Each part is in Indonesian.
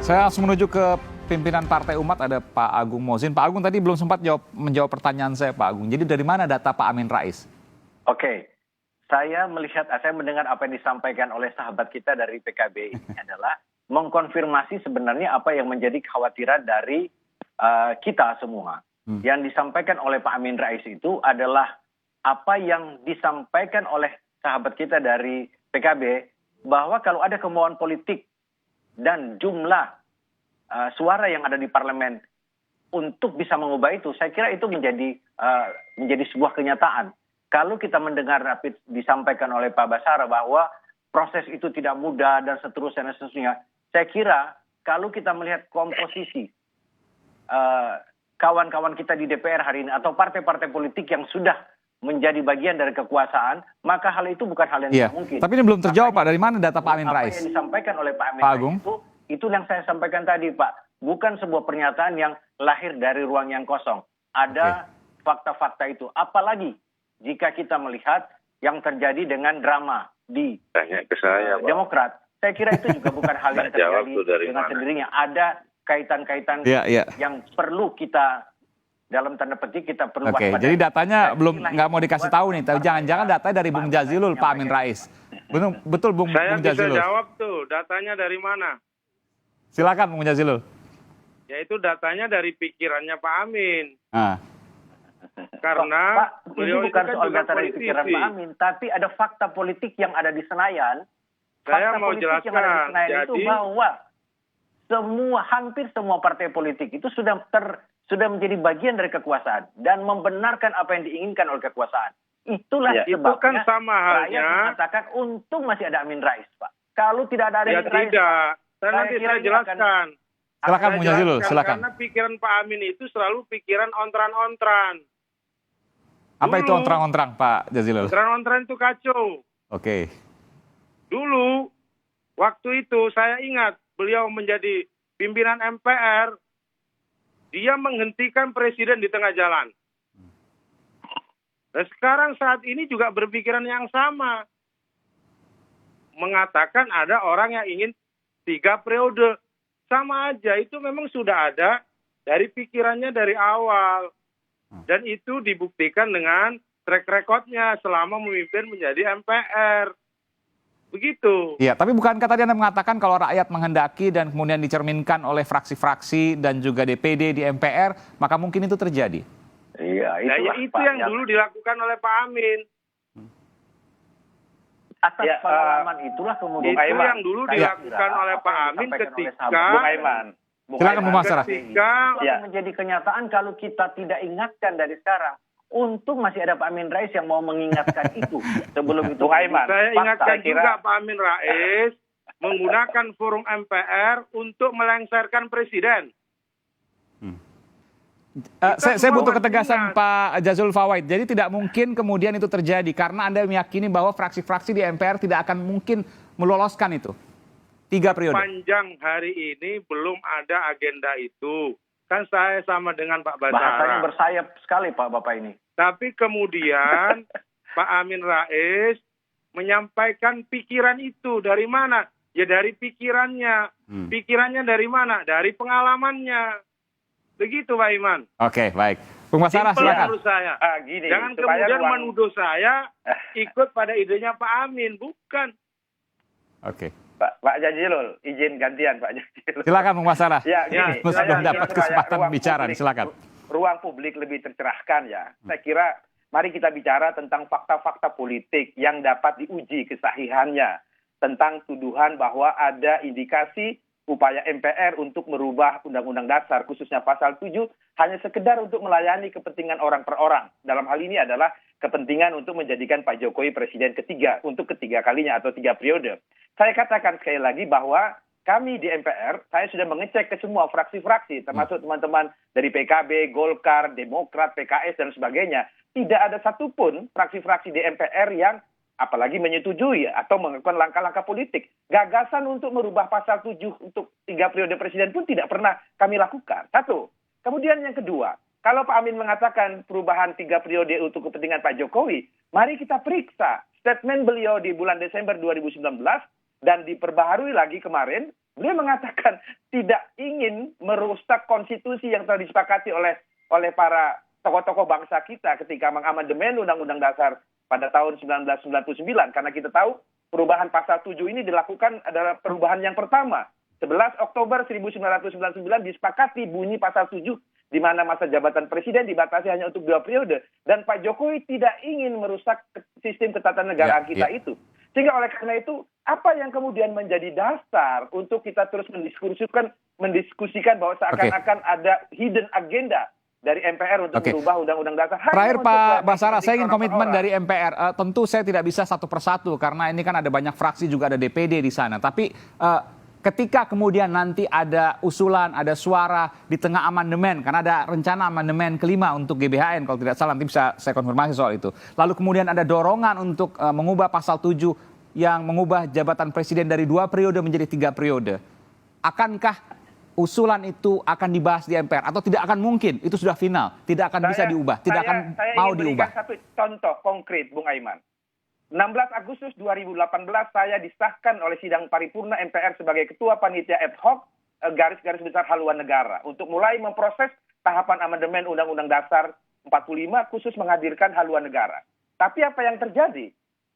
Saya langsung menuju ke pimpinan Partai Umat, ada Pak Agung Mozin. Pak Agung tadi belum sempat menjawab pertanyaan saya, Pak Agung. Jadi dari mana data Pak Amin Rais? Oke, saya mendengar apa yang disampaikan oleh sahabat kita dari PKB ini adalah mengkonfirmasi sebenarnya apa yang menjadi kekhawatiran dari kita semua. Yang disampaikan oleh Pak Amin Rais itu adalah apa yang disampaikan oleh sahabat kita dari PKB, bahwa kalau ada kemauan politik dan jumlah suara yang ada di parlemen untuk bisa mengubah itu, saya kira itu menjadi sebuah kenyataan. Kalau kita mendengar disampaikan oleh Pak Basara bahwa proses itu tidak mudah dan seterusnya, saya kira kalau kita melihat komposisi kawan-kawan kita di DPR hari ini atau partai-partai politik yang sudah menjadi bagian dari kekuasaan, maka hal itu bukan hal yang tidak mungkin. Tapi ini belum terjawab, Pak. Dari mana data Pak Amin Rais? Apa yang disampaikan oleh Pak Amin Rais itu yang saya sampaikan tadi, Pak. Bukan sebuah pernyataan yang lahir dari ruang yang kosong. Ada fakta-fakta itu. Apalagi jika kita melihat yang terjadi dengan drama di Demokrat. Saya kira itu juga bukan hal yang terjadi dengan sendirinya. Ada kaitan-kaitan yang perlu kita, dalam tanda petik, kita perlu waspadai. Jadi datanya nggak mau dikasih tahu nih. Tapi jangan-jangan datanya dari Bung Jazilul, Pak Amin Rais. Betul Bung Jazilul? Saya bisa jawab tuh, datanya dari mana? Silakan Bung Jazilul. Yaitu datanya dari pikirannya Pak Amin. Karena Pak, ini bukan soal data dari pikiran Pak Amin, tapi ada fakta politik yang ada di Senayan. Saya mau jelaskan. Yang ada di Senayan itu bahwa hampir semua partai politik itu sudah menjadi bagian dari kekuasaan dan membenarkan apa yang diinginkan oleh kekuasaan. Itulah sebabnya itu kan sama halnya rakyat mengatakan untung masih ada Amin Rais, Pak. Kalau tidak ada Amin Rais, tidak. Nanti saya jelaskan. Silakan Bung Jazilul, silakan. Karena pikiran Pak Amin itu selalu pikiran ontran-ontran. Apa itu ontran-ontran, Pak Jazilul? Ontran-ontran itu kacau. Oke. Dulu, waktu itu saya ingat beliau menjadi pimpinan MPR, dia menghentikan presiden di tengah jalan. Dan sekarang saat ini juga berpikiran yang sama. Mengatakan ada orang yang ingin 3 periode. Sama aja, itu memang sudah ada dari pikirannya dari awal. Dan itu dibuktikan dengan track recordnya selama memimpin menjadi MPR. Begitu. Iya, tapi bukankah tadi Anda mengatakan kalau rakyat menghendaki dan kemudian dicerminkan oleh fraksi-fraksi dan juga DPD di MPR, maka mungkin itu terjadi? Iya, itu yang dulu dilakukan oleh Pak Amin. Atas pengalaman itulah kemudian itu yang dulu dilakukan oleh Pak Amin ketika Bung Aiman. Silakan Bung Basara. Menjadi kenyataan kalau kita tidak ingatkan dari sekarang. Untung masih ada Pak Amin Rais yang mau mengingatkan itu. Sebelum itu Bung Aiman. Saya ingatkan juga Pak Amin Rais menggunakan forum MPR untuk melengsarkan presiden. Saya butuh ketegasan Pak Jazilul Fawait. Jadi tidak mungkin kemudian itu terjadi karena Anda meyakini bahwa fraksi-fraksi di MPR tidak akan mungkin meloloskan itu 3 periode. Panjang hari ini belum ada agenda itu. Kan saya sama dengan Pak Basara. Bahasanya bersayap sekali Pak Bapak ini. Tapi kemudian Pak Amin Rais menyampaikan pikiran itu dari mana? Ya dari pikirannya. Pikirannya dari mana? Dari pengalamannya. Begitu Pak Iman. Oke, baik. Bung Basara, silakan. Saya. Jangan kemudian menuduh saya ikut pada idenya Pak Amin. Bukan. Oke. Pak Jazilul, izin gantian Pak Jazilul. Silakan Bung Basara. Ya, gini, belum dapat kesempatan bicara, silakan. Ruang publik lebih tercerahkan ya. Saya kira mari kita bicara tentang fakta-fakta politik yang dapat diuji kesahihannya. Tentang tuduhan bahwa ada indikasi upaya MPR untuk merubah Undang-Undang Dasar, khususnya pasal 7, hanya sekedar untuk melayani kepentingan orang per orang. Dalam hal ini adalah kepentingan untuk menjadikan Pak Jokowi presiden ketiga, untuk ketiga kalinya atau 3 periode. Saya katakan sekali lagi bahwa kami di MPR, saya sudah mengecek ke semua fraksi-fraksi, termasuk teman-teman dari PKB, Golkar, Demokrat, PKS, dan sebagainya. Tidak ada satupun fraksi-fraksi di MPR yang apalagi menyetujui atau melakukan langkah-langkah politik. Gagasan untuk merubah pasal 7 untuk 3 periode presiden pun tidak pernah kami lakukan. Satu. Kemudian yang kedua, kalau Pak Amin mengatakan perubahan 3 periode untuk kepentingan Pak Jokowi, mari kita periksa statement beliau di bulan Desember 2019 dan diperbaharui lagi kemarin Beliau mengatakan tidak ingin merusak konstitusi yang telah disepakati oleh para tokoh-tokoh bangsa kita ketika mengamandemen Undang-Undang Dasar pada tahun 1999. Karena kita tahu perubahan pasal 7 ini dilakukan adalah perubahan yang pertama. 11 Oktober 1999 disepakati bunyi pasal 7 di mana masa jabatan presiden dibatasi hanya untuk 2 periode. Dan Pak Jokowi tidak ingin merusak sistem ketatanegaraan kita itu. Sehingga oleh karena itu, apa yang kemudian menjadi dasar untuk kita terus mendiskusikan bahwa seakan-akan ada hidden agenda dari MPR untuk merubah Undang-Undang Dasar. Terakhir Pak Basara, saya ingin komitmen dari MPR. Tentu saya tidak bisa satu persatu karena ini kan ada banyak fraksi, juga ada DPD di sana. Tapi ketika kemudian nanti ada usulan, ada suara di tengah amandemen, karena ada rencana amandemen kelima untuk GBHN, kalau tidak salah nanti bisa saya konfirmasi soal itu. Lalu kemudian ada dorongan untuk mengubah pasal 7 yang mengubah jabatan presiden dari 2 periode menjadi 3 periode. Akankah usulan itu akan dibahas di MPR atau tidak akan mungkin? Itu sudah final, tidak akan bisa diubah, tidak akan mau diubah. Saya ingin satu contoh konkret, Bung Aiman. 16 Agustus 2018 saya disahkan oleh sidang paripurna MPR sebagai ketua panitia ad hoc garis-garis besar haluan negara untuk mulai memproses tahapan amandemen Undang-Undang Dasar 45 khusus menghadirkan haluan negara. Tapi apa yang terjadi?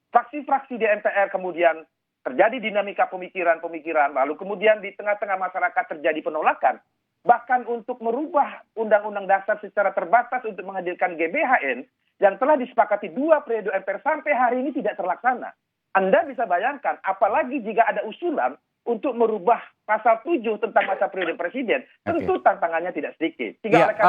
Fraksi-fraksi di MPR kemudian terjadi dinamika pemikiran-pemikiran, lalu kemudian di tengah-tengah masyarakat terjadi penolakan. Bahkan untuk merubah Undang-Undang Dasar secara terbatas untuk menghadirkan GBHN yang telah disepakati 2 periode MPR sampai hari ini tidak terlaksana. Anda bisa bayangkan, apalagi jika ada usulan untuk merubah pasal 7 tentang masa periode presiden, tentu tantangannya tidak sedikit.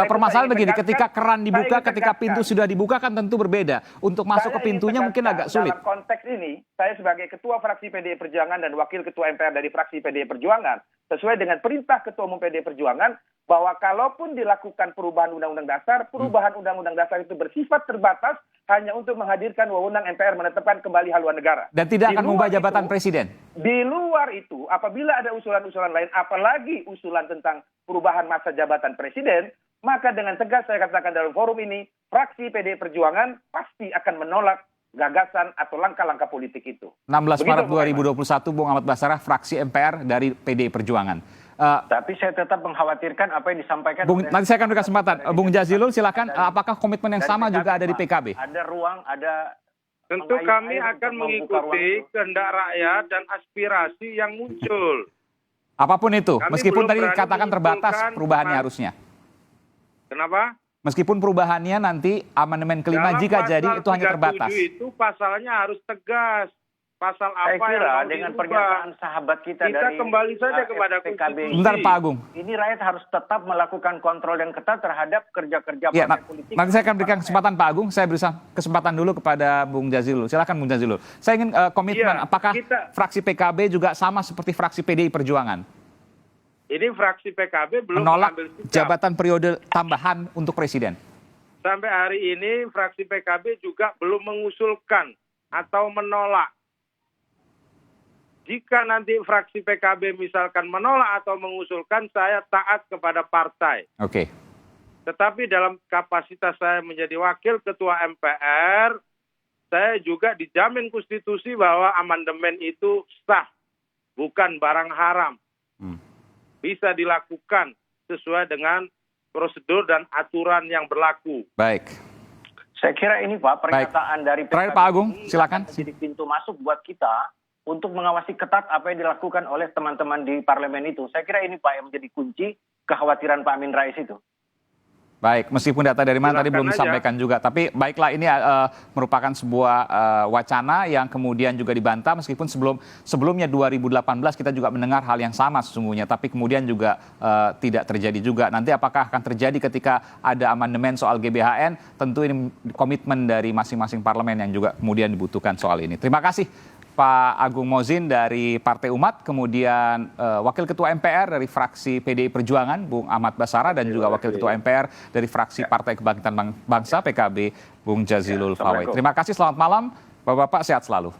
Permasalahan begini, ketika keran dibuka, ketika pintu sudah dibuka kan tentu berbeda. Untuk masuk ke pintunya mungkin agak sulit. Dalam konteks ini, saya sebagai ketua fraksi PDI Perjuangan dan wakil ketua MPR dari fraksi PDI Perjuangan, sesuai dengan perintah ketua umum PDI Perjuangan, bahwa kalaupun dilakukan perubahan Undang-Undang Dasar, perubahan Undang-Undang Dasar itu bersifat terbatas hanya untuk menghadirkan wewenang MPR menetapkan kembali haluan negara. Dan tidak akan mengubah jabatan presiden. Di luar itu, apabila ada usulan-usulan lain, apalagi usulan tentang perubahan masa jabatan presiden, maka dengan tegas saya katakan dalam forum ini, fraksi PDI Perjuangan pasti akan menolak gagasan atau langkah-langkah politik itu. 16 Maret 2021, Bung Ahmad Basara, fraksi MPR dari PDI Perjuangan. Tapi saya tetap mengkhawatirkan apa yang disampaikan. Nanti saya akan beri kesempatan. Bung Jazilul, silakan. Apakah komitmen yang sama juga ada di PKB? Ada ruang, ada. Tentu kami akan mengikuti kehendak rakyat dan aspirasi yang muncul. Apapun itu, Kami meskipun belum tadi berani katakan terbatas menyimpulkan perubahannya harusnya. Kenapa? Meskipun perubahannya nanti amandemen kelima Dalam jika jadi pasal itu hanya terbatas. 37 itu pasalnya harus tegas. Pasal Saya apa kira yang mau dengan dirubah? pernyataan sahabat kita dari kembali saja kepada PKB. Bentar Pak Agung. Ini rakyat harus tetap melakukan kontrol yang ketat terhadap kerja-kerja Ya, partai politik. nanti saya akan berikan kesempatan Pak Agung. Saya beri kesempatan dulu kepada Bung Jazilul. Silakan Bung Jazilul. Saya ingin komitmen. Apakah fraksi PKB juga sama seperti fraksi PDI Perjuangan? Ini fraksi PKB belum menolak mengambil sikap. jabatan periode tambahan untuk presiden. Sampai hari ini fraksi PKB juga belum mengusulkan atau menolak. Jika nanti fraksi PKB misalkan menolak atau mengusulkan, saya taat kepada partai. Oke. Tetapi dalam kapasitas saya menjadi wakil ketua MPR, saya juga dijamin konstitusi bahwa amandemen itu sah, bukan barang haram. Bisa dilakukan sesuai dengan prosedur dan aturan yang berlaku. Baik. Saya kira ini Pak, pernyataan dari PKB. Terakhir Pak Agung, silakan. Jadi pintu masuk buat kita untuk mengawasi ketat apa yang dilakukan oleh teman-teman di parlemen itu. Saya kira ini Pak yang menjadi kunci kekhawatiran Pak Amin Rais itu. Baik, meskipun data dari mana tadi belum Silakan disampaikan juga. Tapi baiklah, ini merupakan sebuah wacana yang kemudian juga dibantah. Meskipun sebelumnya 2018 kita juga mendengar hal yang sama sesungguhnya. Tapi kemudian juga tidak terjadi juga. Nanti apakah akan terjadi ketika ada amandemen soal GBHN? Tentu ini komitmen dari masing-masing parlemen yang juga kemudian dibutuhkan soal ini. Terima kasih Pak Agung Mozin dari Partai Umat, kemudian Wakil Ketua MPR dari fraksi PDI Perjuangan, Bung Ahmad Basara, dan juga Wakil Ketua MPR dari fraksi Partai Kebangkitan Bangsa, PKB, Bung Jazilul Fawait. Terima kasih, selamat malam, Bapak-Bapak, sehat selalu.